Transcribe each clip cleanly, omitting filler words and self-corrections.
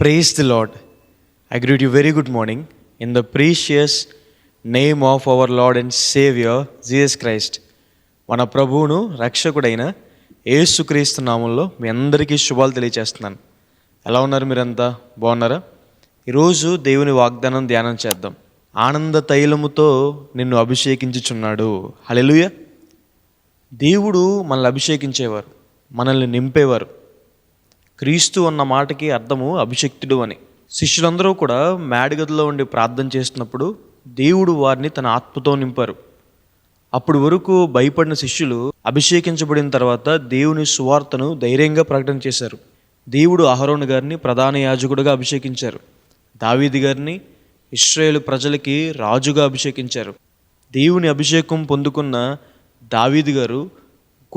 Praise the Lord. I greet you very good morning in the precious name of our Lord and Savior Jesus Christ. మన ప్రభువును రక్షకుడైన యేసుక్రీస్తు నామంలో మీ అందరికీ శుభాలు తెలియజేస్తున్నాను. ఎలా ఉన్నారు? మీరంతా బాగున్నారా? ఈరోజు దేవుని వాగ్దానం ధ్యానం చేద్దాం. ఆనంద తైలముతో నిన్ను అభిషేకించుచున్నాడు. హల్లెలూయా. దేవుడు మనల్ని అభిషేకించేవారు, మనల్ని నింపేవారు. క్రీస్తు అన్న మాటకి అర్థము అభిషక్తుడు అని. శిష్యులందరూ కూడా మేడగదిలో ఉండి ప్రార్థన చేస్తున్నప్పుడు దేవుడు వారిని తన ఆత్మతో నింపారు. అప్పుడు వరకు భయపడిన శిష్యులు అభిషేకించబడిన తర్వాత దేవుని సువార్తను ధైర్యంగా ప్రకటన చేశారు. దేవుడు అహరోను గారిని ప్రధాన యాజకుడిగా అభిషేకించారు. దావీదు గారిని ఇశ్రాయేలు ప్రజలకి రాజుగా అభిషేకించారు. దేవుని అభిషేకం పొందుకున్న దావీదు గారు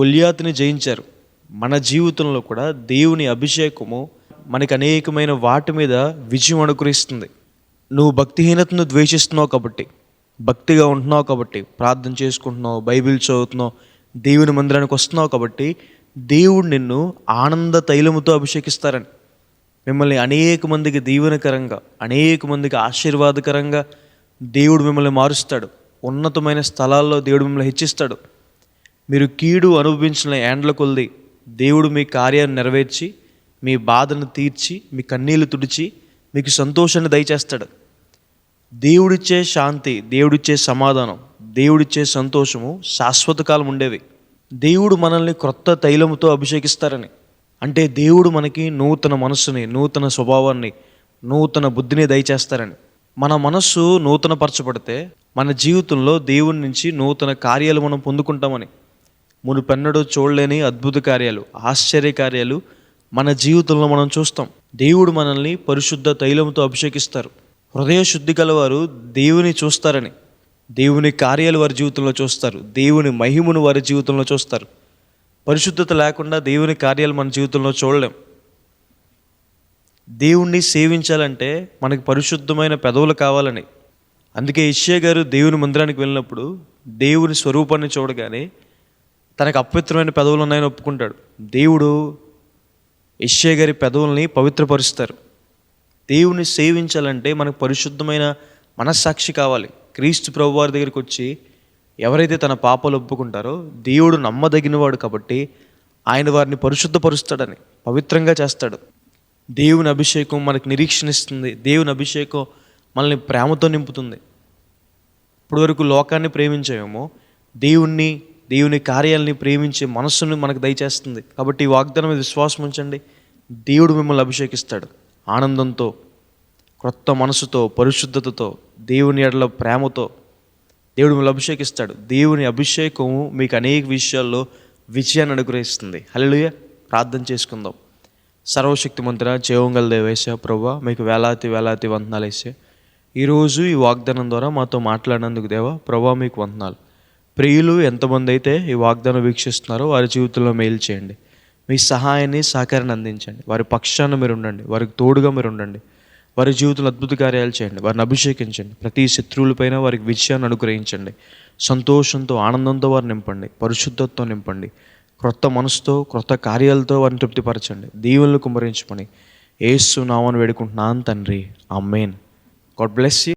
గొల్యాతుని జయించారు. మన జీవితంలో కూడా దేవుని అభిషేకము మనకి అనేకమైన వాటి మీద విజయం అనుగ్రహిస్తుంది. నువ్వు భక్తిహీనతను ద్వేషిస్తున్నావు కాబట్టి, భక్తిగా ఉంటున్నావు కాబట్టి, ప్రార్థన చేసుకుంటున్నావు, బైబిల్ చదువుతున్నావు, దేవుని మందిరానికి వస్తున్నావు కాబట్టి దేవుడు నిన్ను ఆనంద తైలముతో అభిషేకిస్తారని. మిమ్మల్ని అనేక మందికి దీవెనకరంగా, అనేక మందికి ఆశీర్వాదకరంగా దేవుడు మిమ్మల్ని మారుస్తాడు. ఉన్నతమైన స్థలాల్లో దేవుడు మిమ్మల్ని హెచ్చిస్తాడు. మీరు కీడు అనుభవించిన ఏండ్ల కొలది దేవుడు మీ కార్యాన్ని నెరవేర్చి, మీ బాధను తీర్చి, మీ కన్నీళ్లు తుడిచి మీకు సంతోషాన్ని దయచేస్తాడు. దేవుడిచ్చే శాంతి, దేవుడిచ్చే సమాధానం, దేవుడిచ్చే సంతోషము శాశ్వత కాలం ఉండేవి. దేవుడు మనల్ని క్రొత్త తైలముతో అభిషేకిస్తారని. అంటే దేవుడు మనకి నూతన మనస్సుని, నూతన స్వభావాన్ని, నూతన బుద్ధిని దయచేస్తారని. మన మనస్సు నూతనపరచబడితే మన జీవితంలో దేవుని నుంచి నూతన కార్యాలు మనం పొందుకుంటామని. మునుపెన్నడూ చూడలేని అద్భుత కార్యాలు, ఆశ్చర్య కార్యాలు మన జీవితంలో మనం చూస్తాం. దేవుడు మనల్ని పరిశుద్ధ తైలంతో అభిషేకిస్తారు. హృదయ శుద్ధి గలవారు దేవుని చూస్తారని. దేవుని కార్యాలు వారి జీవితంలో చూస్తారు. దేవుని మహిమను వారి జీవితంలో చూస్తారు. పరిశుద్ధత లేకుండా దేవుని కార్యాలు మన జీవితంలో చూడలేం. దేవుణ్ణి సేవించాలంటే మనకి పరిశుద్ధమైన పెదవులు కావాలని. అందుకే యెషయా గారు దేవుని మందిరానికి వెళ్ళినప్పుడు దేవుని స్వరూపాన్ని చూడగానే తనకు అపవిత్రమైన పెదవులు ఉన్నాయని ఒప్పుకుంటాడు. దేవుడు యెషయా గారి పెదవుల్ని పవిత్రపరుస్తారు. దేవుని సేవించాలంటే మనకు పరిశుద్ధమైన మనస్సాక్షి కావాలి. క్రీస్తు ప్రభువారి దగ్గరికి వచ్చి ఎవరైతే తన పాపాలు ఒప్పుకుంటారో దేవుడు నమ్మదగినవాడు కాబట్టి ఆయన వారిని పరిశుద్ధపరుస్తాడని, పవిత్రంగా చేస్తాడు. దేవుని అభిషేకం మనకు నిరీక్షణ ఇస్తుంది. దేవుని అభిషేకం మనల్ని ప్రేమతో నింపుతుంది. ఇప్పుడు వరకు లోకాన్ని ప్రేమించామేమో, దేవుని కార్యాలని ప్రేమించే మనస్సును మనకు దయచేస్తుంది. కాబట్టి ఈ వాగ్దానం మీద విశ్వాసం ఉంచండి. దేవుడు మిమ్మల్ని అభిషేకిస్తాడు. ఆనందంతో, క్రొత్త మనసుతో, పరిశుద్ధతతో, దేవుని ఎడల ప్రేమతో దేవుడు మిమ్మల్ని అభిషేకిస్తాడు. దేవుని అభిషేకము మీకు అనేక విషయాల్లో విజయాన్ని అనుగ్రహిస్తుంది. హల్లెలూయా. ప్రార్థన చేసుకుందాం. సర్వశక్తిమంతుడా, జీవంగల దేవేశ ప్రభువా, మీకు వేలాది వందనాలు వేసే ఈరోజు ఈ వాగ్దానం ద్వారా మాతో మాట్లాడినందుకు దేవా ప్రభువా మీకు వందనాలు. ప్రియులు ఎంతమంది అయితే ఈ వాగ్దానం వీక్షిస్తున్నారో వారి జీవితంలో మేలు చేయండి. మీ సహాయాన్ని, సహకారాన్ని అందించండి. వారి పక్షాన మీరు ఉండండి. వారికి తోడుగా మీరు ఉండండి. వారి జీవితంలో అద్భుత కార్యాలు చేయండి. వారిని అభిషేకించండి. ప్రతి శత్రువులపైన వారికి విజయాన్ని అనుగ్రహించండి. సంతోషంతో, ఆనందంతో వారిని నింపండి. పరిశుద్ధతతో నింపండి. క్రొత్త మనసుతో, క్రొత్త కార్యాలతో వారిని తృప్తిపరచండి. దీవెనలు కుమ్మరించమని యేసు నామమున వేడుకుంటున్నాను తండ్రి. ఆమేన్. God bless you.